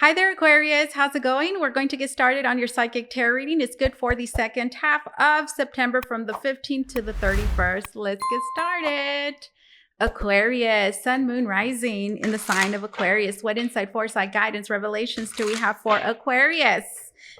Hi there, Aquarius. How's it going? We're going to get started on your psychic tarot reading. It's good for the second half of September from the 15th to the 31st. Let's get started. Aquarius, sun, moon, rising in the sign of Aquarius. What insight, foresight, guidance, revelations do we have for Aquarius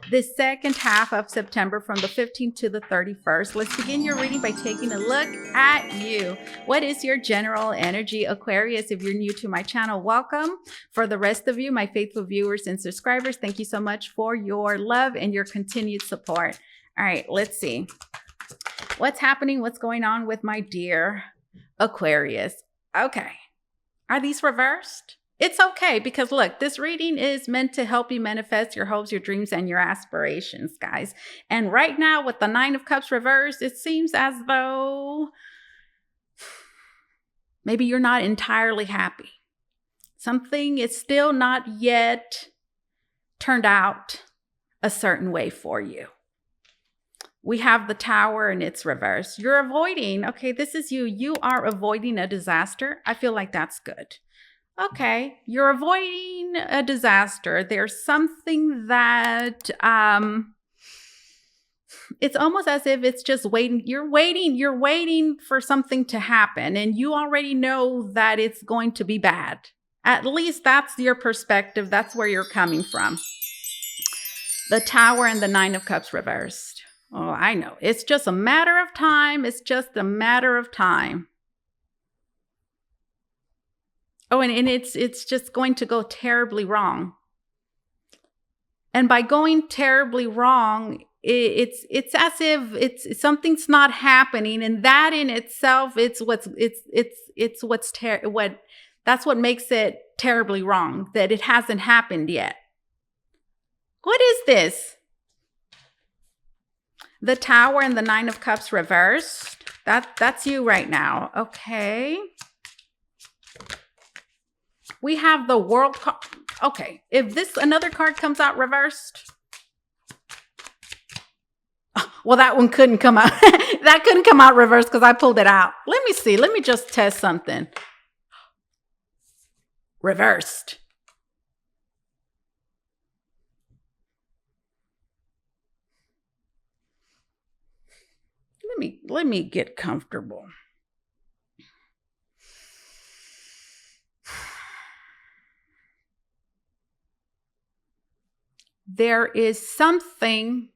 this second half of September from the 15th to the 31st? Let's begin your reading by taking a look at you. What is your general energy, Aquarius? If you're new to my channel, welcome. For the rest of you, my faithful viewers and subscribers, thank you so much for your love and your continued support. All right, let's see. What's happening? What's going on with my dear Aquarius? Okay. Are these reversed? It's okay, because look, this reading is meant to help you manifest your hopes, your dreams, and your aspirations, guys. And right now with the Nine of Cups reversed, it seems as though maybe you're not entirely happy. Something is still not yet turned out a certain way for you. We have the Tower and it's reversed. You're avoiding, okay, this is you. You are avoiding a disaster. I feel like that's good. Okay, you're avoiding a disaster. There's something that, it's almost as if it's just waiting. You're waiting for something to happen, and you already know that it's going to be bad. At least that's your perspective. That's where you're coming from. The Tower and the Nine of Cups reversed. Oh, I know. It's just a matter of time. It's just a matter of time. Oh, and it's just going to go terribly wrong. And by going terribly wrong, it's as if something's not happening, and that in itself, that's what makes it terribly wrong, that it hasn't happened yet. What is this? The Tower and the Nine of Cups reversed. That's you right now. Okay. We have the World card. Okay, if another card comes out reversed, well, that one couldn't come out. That couldn't come out reversed because I pulled it out. Let me see. Let me just test something. Reversed. Let me get comfortable. There is something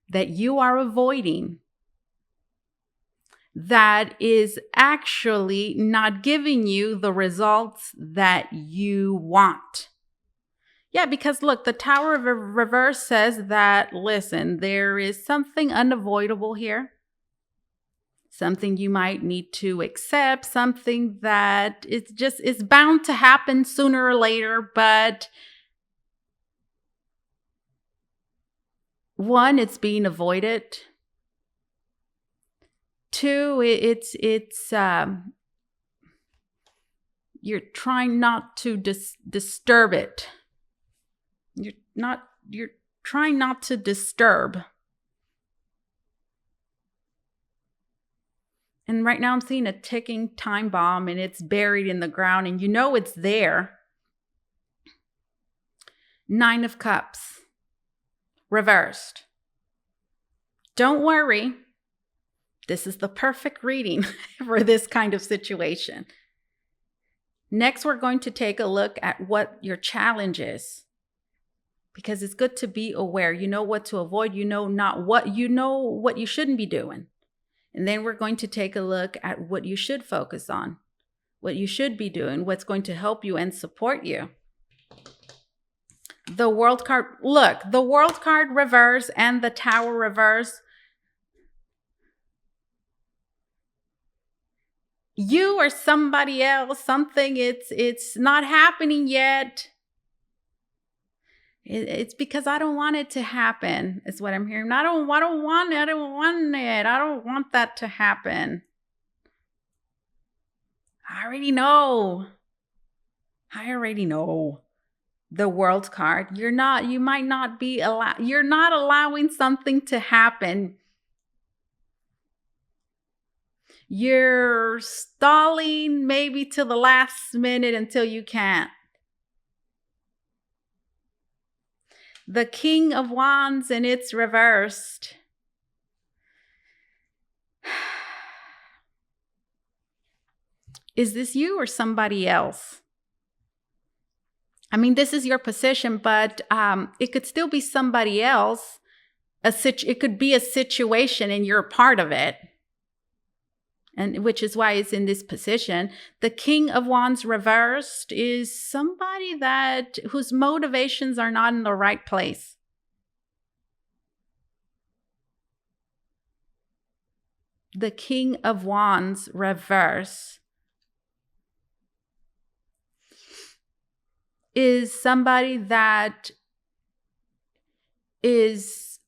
that you are avoiding that is actually not giving you the results that you want. Yeah, because look, the Tower of Reverse says that, listen, there is something unavoidable here. Something you might need to accept, something that is bound to happen sooner or later, but one, it's being avoided. Two, you're trying not to disturb it. You're trying not to disturb. And right now I'm seeing a ticking time bomb, and it's buried in the ground, and you know it's there. Nine of Cups. Reversed. Don't worry. This is the perfect reading for this kind of situation. Next, we're going to take a look at what your challenge is, because it's good to be aware. You know what to avoid. You know what you shouldn't be doing. And then we're going to take a look at what you should focus on, what you should be doing, what's going to help you and support you. The World card, look, the World card reverse and the Tower reverse. You or somebody else, something, it's not happening yet. It's because I don't want it to happen, is what I'm hearing. I don't want it. I don't want that to happen. I already know. The World card. You're not allowing something to happen. You're stalling maybe to the last minute until you can't. The King of Wands and it's reversed. Is this you or somebody else? I mean, this is your position, but it could still be somebody else. It could be a situation and you're a part of it. And which is why it's in this position. The King of Wands reversed is somebody whose motivations are not in the right place. The King of Wands reverse is somebody that is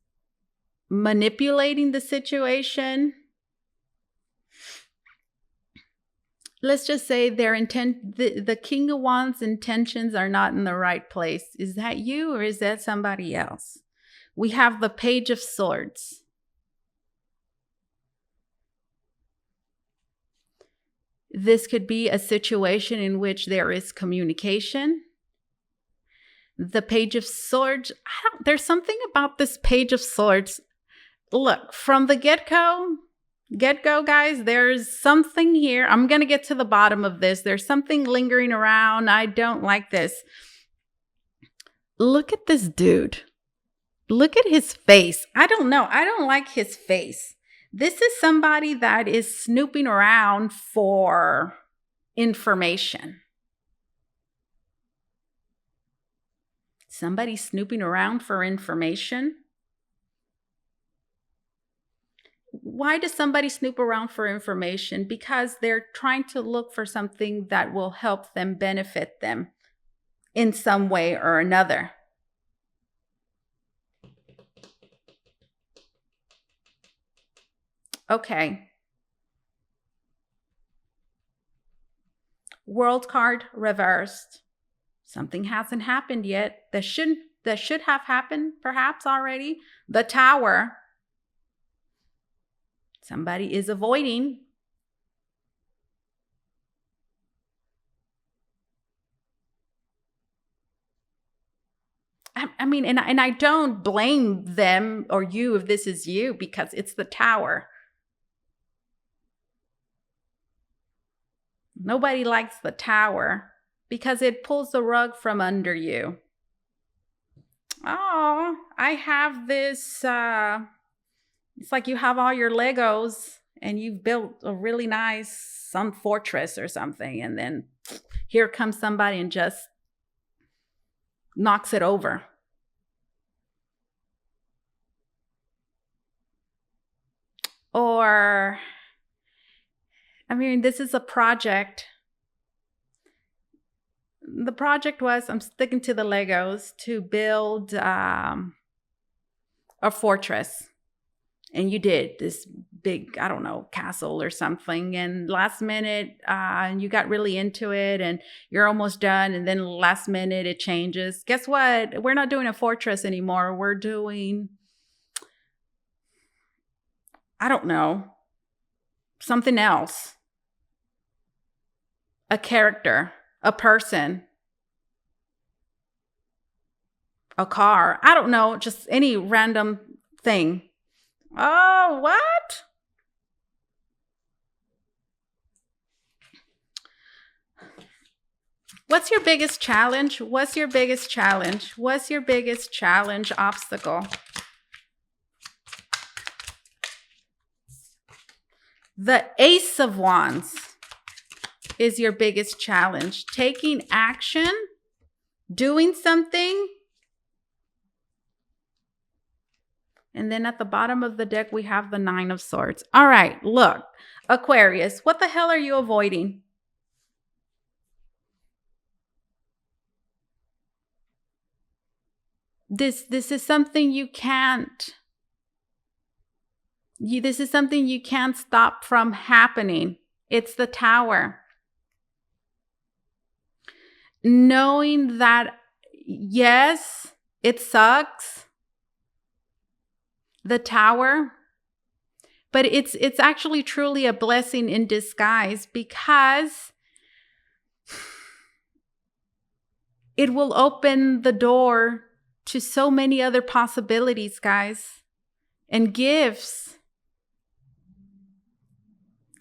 manipulating the situation. Let's just say the King of Wands intentions are not in the right place. Is that you or is that somebody else? We have the Page of Swords. This could be a situation in which there is communication. The Page of Swords, there's something about this Page of Swords. Look, from the get-go, guys, there's something here. I'm going to get to the bottom of this. There's something lingering around. I don't like this. Look at this dude. Look at his face. I don't know. I don't like his face. This is somebody that is snooping around for information. Somebody snooping around for information. Why does somebody snoop around for information? Because they're trying to look for something that will help them, benefit them in some way or another. Okay. World card reversed. Something hasn't happened yet. That should have happened perhaps already. The Tower. Somebody is avoiding. I mean, and I don't blame them or you if this is you, because it's the Tower. Nobody likes the Tower because it pulls the rug from under you. Oh, I have this, it's like you have all your Legos and you've built a really nice, some fortress or something. And then here comes somebody and just knocks it over. Or, I mean, this is a project. The project was, I'm sticking to the Legos, to build a fortress. And you did this big, I don't know, castle or something. And last minute, you got really into it and you're almost done. And then last minute, it changes. Guess what? We're not doing a fortress anymore. We're doing, I don't know, something else. A character, a person, a car. I don't know, just any random thing. Oh, what? What's your biggest challenge? What's your biggest challenge? What's your biggest challenge, obstacle? The Ace of Wands is your biggest challenge. Taking action, doing something. And then at the bottom of the deck, we have the Nine of Swords. All right, look, Aquarius, what the hell are you avoiding? This is something you can't. This is something you can't stop from happening. It's the Tower. Knowing that, yes, it sucks. The Tower. But it's actually truly a blessing in disguise, because it will open the door to so many other possibilities, guys, and gifts.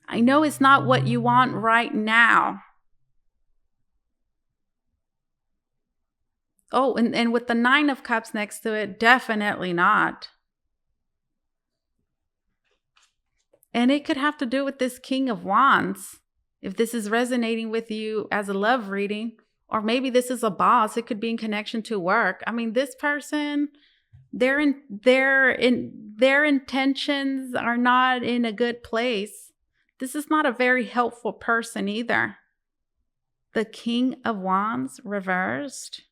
I know it's not what you want right now. Oh, and with the 9 of Cups next to it, definitely not. And it could have to do with this King of Wands. If this is resonating with you as a love reading, or maybe this is a boss, it could be in connection to work. I mean, this person, their intentions are not in a good place. This is not a very helpful person either. The King of Wands reversed.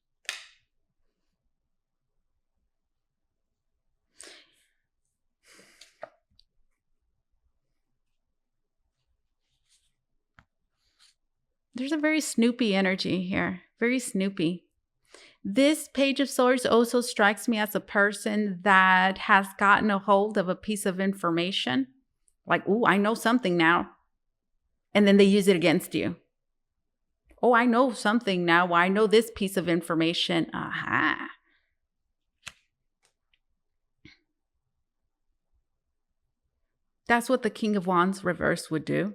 There's a very Snoopy energy here. Very Snoopy. This Page of Swords also strikes me as a person that has gotten a hold of a piece of information. Like, ooh, I know something now. And then they use it against you. Oh, I know something now. Well, I know this piece of information. Aha. That's what the King of Wands reverse would do.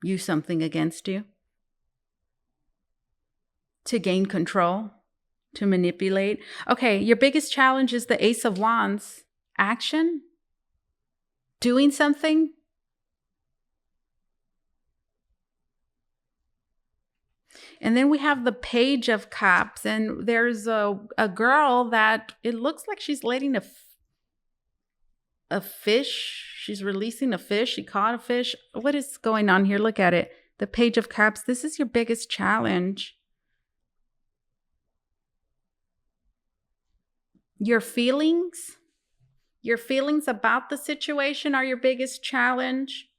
Use something against you. To gain control. To manipulate. Okay, your biggest challenge is the Ace of Wands. Action? Doing something? And then we have the Page of Cups, and there's a girl that it looks like she's letting a fish. She's releasing a fish. She caught a fish. What is going on here? Look at it. The Page of Cups. This is your biggest challenge. Your feelings about the situation are your biggest challenge.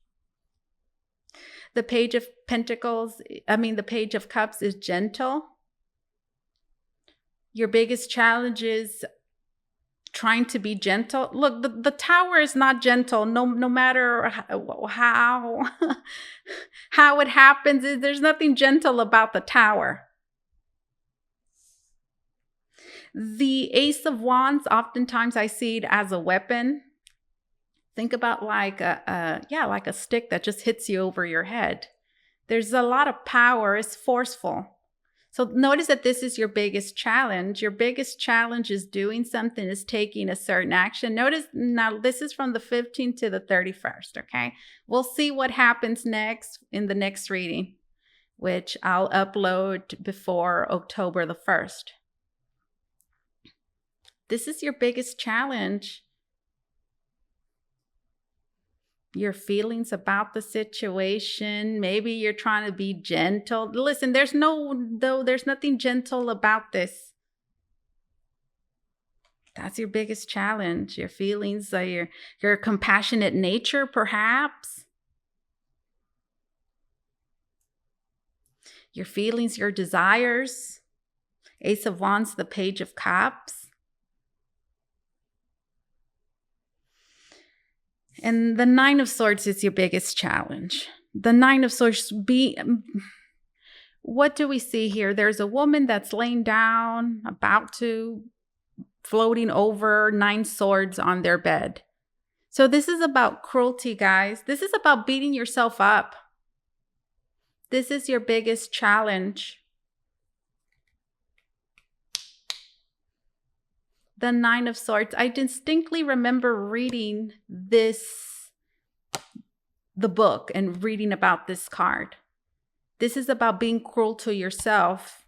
The Page of the Page of Cups is gentle. Your biggest challenge is trying to be gentle. Look, the Tower is not gentle, no matter how how it happens. There's nothing gentle about the Tower. The Ace of Wands, oftentimes I see it as a weapon. Think about like like a stick that just hits you over your head. There's a lot of power. It's forceful. So notice that this is your biggest challenge. Your biggest challenge is doing something, is taking a certain action. Notice now this is from the 15th to the 31st, okay? We'll see what happens next in the next reading, which I'll upload before October the 1st. This is your biggest challenge. Your feelings about the situation. Maybe you're trying to be gentle. Listen, there's nothing gentle about this. That's your biggest challenge. Your feelings, your compassionate nature, perhaps. Your feelings, your desires. Ace of Wands, the Page of Cups. And the 9 of Swords is your biggest challenge. The 9 of Swords, what do we see here? There's a woman that's laying down, floating over 9 swords on their bed. So this is about cruelty, guys. This is about beating yourself up. This is your biggest challenge. The 9 of Swords. I distinctly remember reading the book and reading about this card. This is about being cruel to yourself.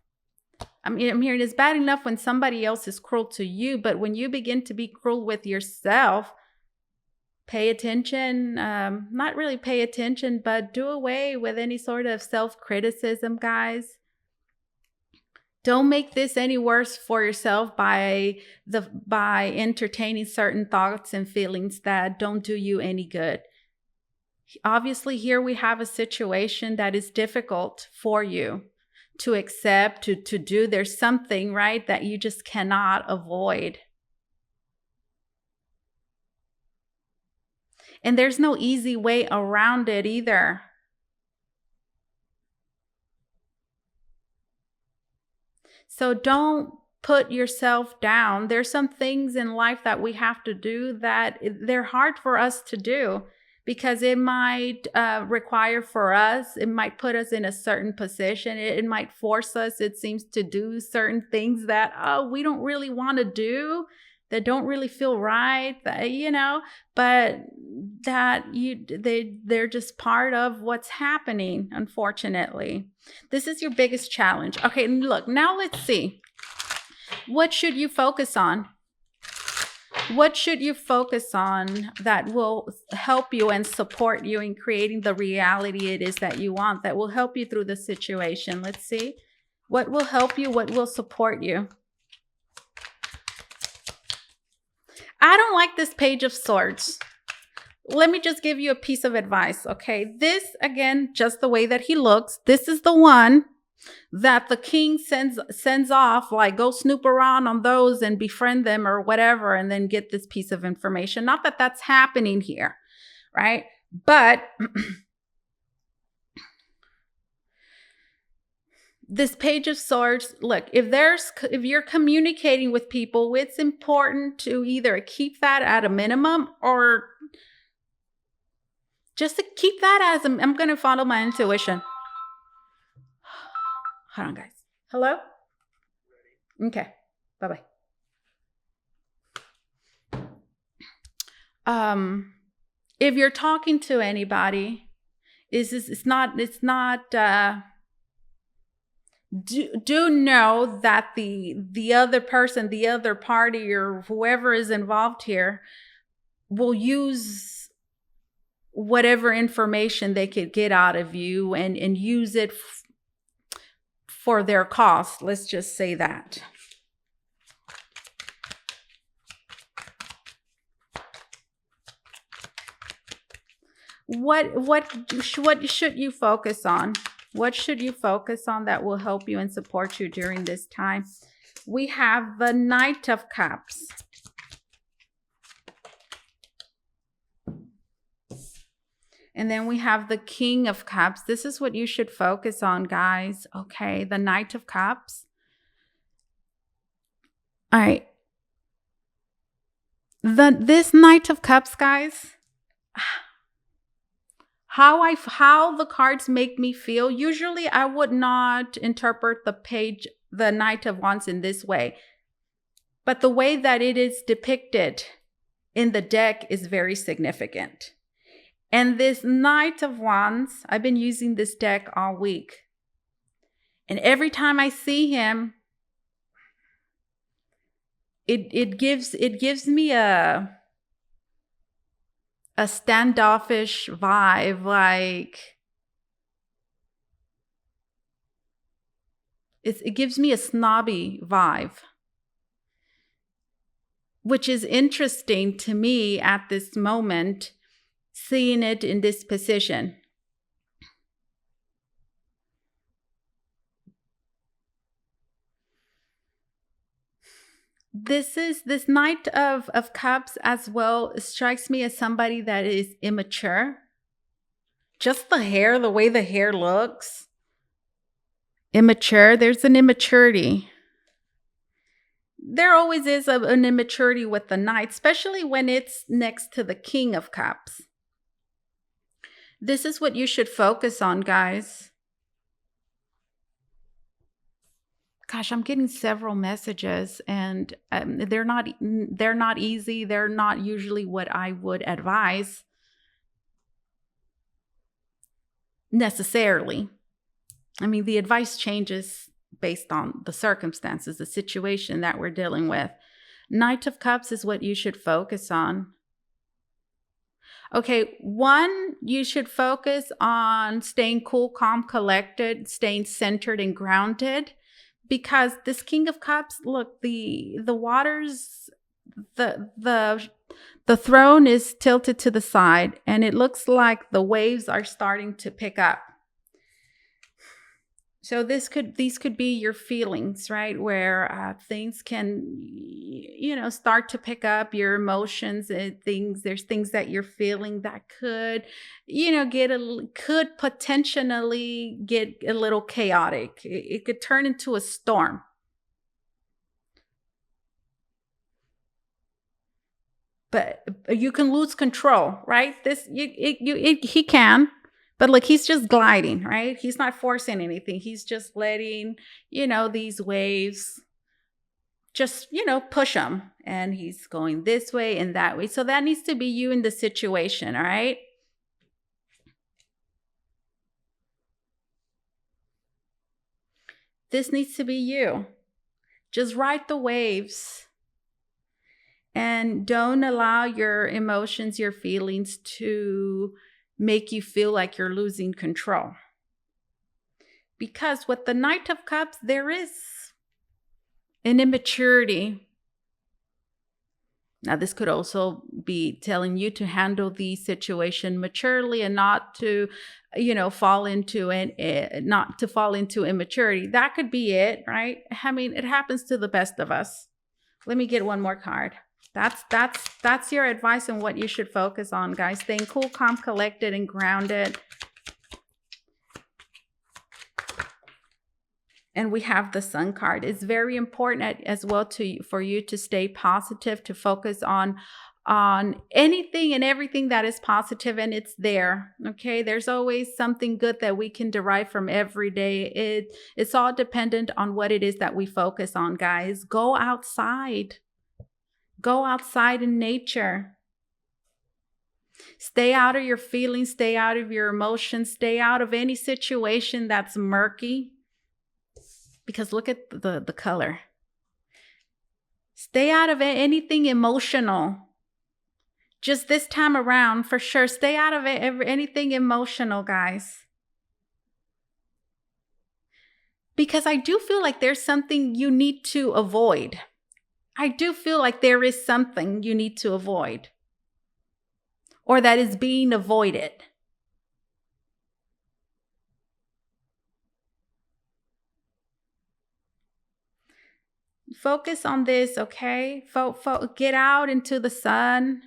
I'm hearing it's bad enough when somebody else is cruel to you, but when you begin to be cruel with yourself, pay attention. Not really pay attention, but do away with any sort of self-criticism, guys. Don't make this any worse for yourself by entertaining certain thoughts and feelings that don't do you any good. Obviously, here we have a situation that is difficult for you to accept, to do. There's something, right, that you just cannot avoid. And there's no easy way around it either. So don't put yourself down. There's some things in life that we have to do that they're hard for us to do because it might require for us, it might put us in a certain position. It might force us, it seems, to do certain things that, we don't really want to do, that don't really feel right, but that they're just part of what's happening, unfortunately. This is your biggest challenge. Okay, look, now let's see. What should you focus on? What should you focus on that will help you and support you in creating the reality it is that you want, that will help you through the situation? Let's see. What will help you? What will support you? I don't like this Page of Swords. Let me just give you a piece of advice, okay? This, again, just the way that he looks, this is the one that the king sends off, like, go snoop around on those and befriend them or whatever, and then get this piece of information. Not that that's happening here, right? But this Page of Swords, look, if you're communicating with people, it's important to either keep that at a minimum or just to keep that as I'm going to follow my intuition. Hold on, guys. Hello? Okay. Bye-bye. If you're talking to anybody, it's not do know that the other person, the other party, or whoever is involved here will use whatever information they could get out of you and use it for their cost. Let's just say that. What should you focus on? What should you focus on that will help you and support you during this time? We have the Knight of Cups. And then we have the King of Cups. This is what you should focus on, guys. Okay, the Knight of Cups. All right. This Knight of Cups, guys, how the cards make me feel. Usually I would not interpret the Knight of Wands in this way. But the way that it is depicted in the deck is very significant. And this Knight of Wands, I've been using this deck all week. And every time I see him, it gives me a standoffish vibe, like it gives me a snobby vibe, which is interesting to me at this moment, seeing it in this position. This Knight of Cups as well strikes me as somebody that is immature. Just the hair, the way the hair looks. Immature. There's an immaturity. There always is an immaturity with the Knight, especially when it's next to the King of Cups. This is what you should focus on, guys. Gosh, I'm getting several messages, and they're not easy. They're not usually what I would advise necessarily. I mean, the advice changes based on the circumstances, the situation that we're dealing with. Knight of Cups is what you should focus on. Okay, one, you should focus on staying cool, calm, collected, staying centered and grounded. Because this King of Cups, look, the waters, the throne is tilted to the side, and it looks like the waves are starting to pick up. So these could be your feelings, right? Where things can, start to pick up your emotions and things. There's things that you're feeling that could, could potentially get a little chaotic. It could turn into a storm. but you can lose control, right? He can, but like he's just gliding, right? He's not forcing anything. He's just letting, these waves just, push him, and he's going this way and that way. So that needs to be you in the situation, all right? This needs to be you. Just ride the waves. And don't allow your emotions, your feelings to make you feel like you're losing control. Because with the Knight of Cups, there is an immaturity. Now, this could also be telling you to handle the situation maturely and not to, fall into not to fall into immaturity. That could be it, right? I mean, it happens to the best of us. Let me get one more card. That's your advice on what you should focus on, guys. Staying cool, calm, collected, and grounded. And we have the Sun card. It's very important as well for you to stay positive, to focus on anything and everything that is positive, and it's there. Okay, there's always something good that we can derive from every day. It's all dependent on what it is that we focus on, guys. Go outside. Go outside in nature. Stay out of your feelings, stay out of your emotions, stay out of any situation that's murky. Because look at the color. Stay out of anything emotional. Just this time around, for sure, stay out of anything emotional, guys. Because I do feel like there's something you need to avoid. I do feel like there is something you need to avoid, or that is being avoided. Focus on this, okay? Get out into the sun.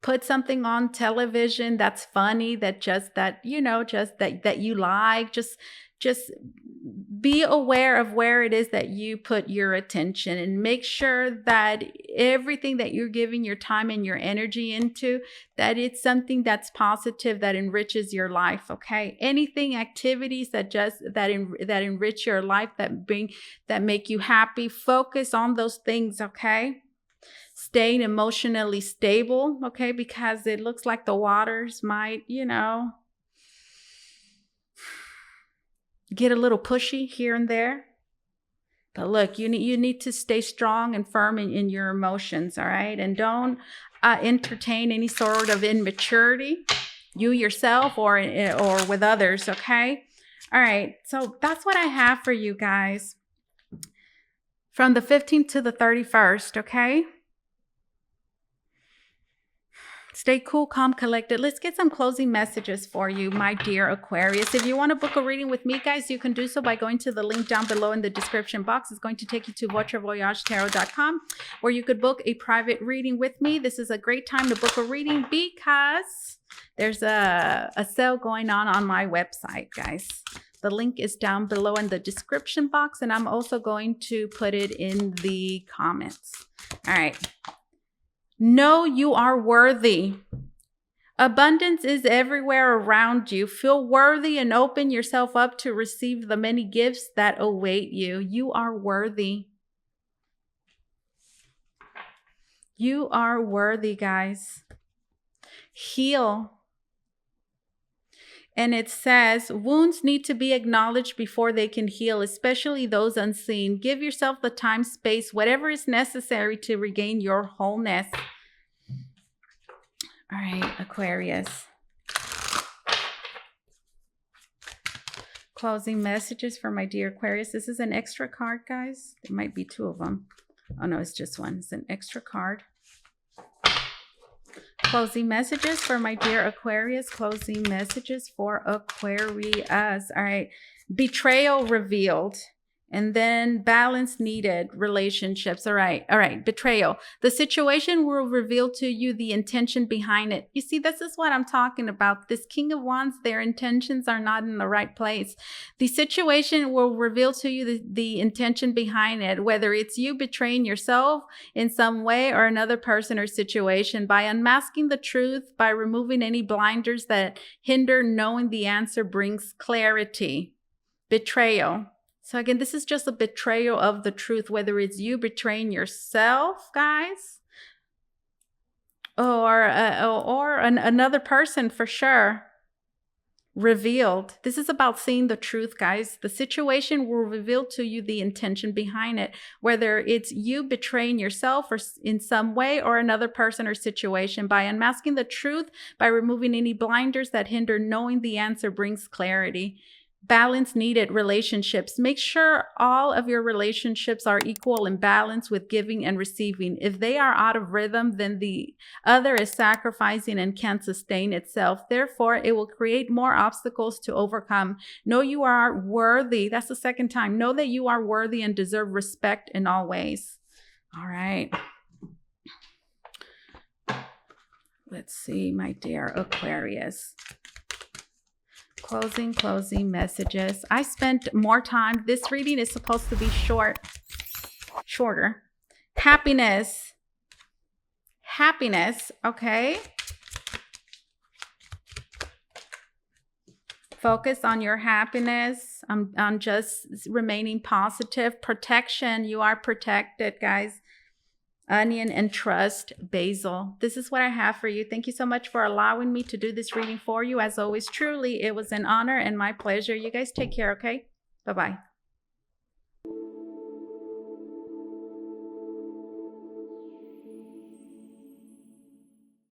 Put something on television that's funny, that you like. Just be aware of where it is that you put your attention, and make sure that everything that you're giving your time and your energy into, that it's something that's positive, that enriches your life, okay? Anything, activities that enrich your life, that make you happy, focus on those things, okay? Staying emotionally stable, okay? Because it looks like the waters might, get a little pushy here and there. But look, you need to stay strong and firm in your emotions, all right? And don't entertain any sort of immaturity, you yourself or with others, okay? All right, so that's what I have for you guys from the 15th to the 31st, okay? Stay cool, calm, collected. Let's get some closing messages for you, my dear Aquarius. If you want to book a reading with me, guys, you can do so by going to the link down below in the description box. It's going to take you to Votre, where you could book a private reading with me. This is a great time to book a reading because there's a sale going on my website, guys. The link is down below in the description box, and I'm also going to put it in the comments. All right. Know you are worthy. Abundance is everywhere around you. Feel worthy and open yourself up to receive the many gifts that await you. You are worthy. You are worthy, guys. Heal. And it says, wounds need to be acknowledged before they can heal, especially those unseen. Give yourself the time, space, whatever is necessary to regain your wholeness. All right, Aquarius. Closing messages for my dear Aquarius. This is an extra card, guys. There might be two of them. Oh, no, it's just one. It's an extra card. Closing messages for my dear Aquarius. Closing messages for Aquarius. All right. Betrayal revealed. And then balance needed, relationships. All right. Betrayal. The situation will reveal to you the intention behind it. You see, this is what I'm talking about. This King of Wands, their intentions are not in the right place. The situation will reveal to you the intention behind it, whether it's you betraying yourself in some way or another person or situation. By unmasking the truth, by removing any blinders that hinder knowing the answer brings clarity. Betrayal. So again, this is just a betrayal of the truth, whether it's you betraying yourself, guys, or another person for sure. Revealed. This is about seeing the truth, guys. The situation will reveal to you the intention behind it, whether it's you betraying yourself or in some way or another person or situation. By unmasking the truth, by removing any blinders that hinder knowing the answer brings clarity. Balance needed, relationships. Make sure all of your relationships are equal in balance with giving and receiving. If they are out of rhythm, then the other is sacrificing and can't sustain itself. Therefore, it will create more obstacles to overcome. Know you are worthy. That's the second time. Know that you are worthy and deserve respect in all ways. All right. Let's see, my dear Aquarius. Closing messages. I spent more time. This reading is supposed to be shorter. Happiness. Okay. Focus on your happiness. On just remaining positive. Protection. You are protected, guys. Onion and trust, basil. This is what I have for you. Thank you so much for allowing me to do this reading for you. As always, truly, it was an honor and my pleasure. You guys take care, okay? Bye-bye.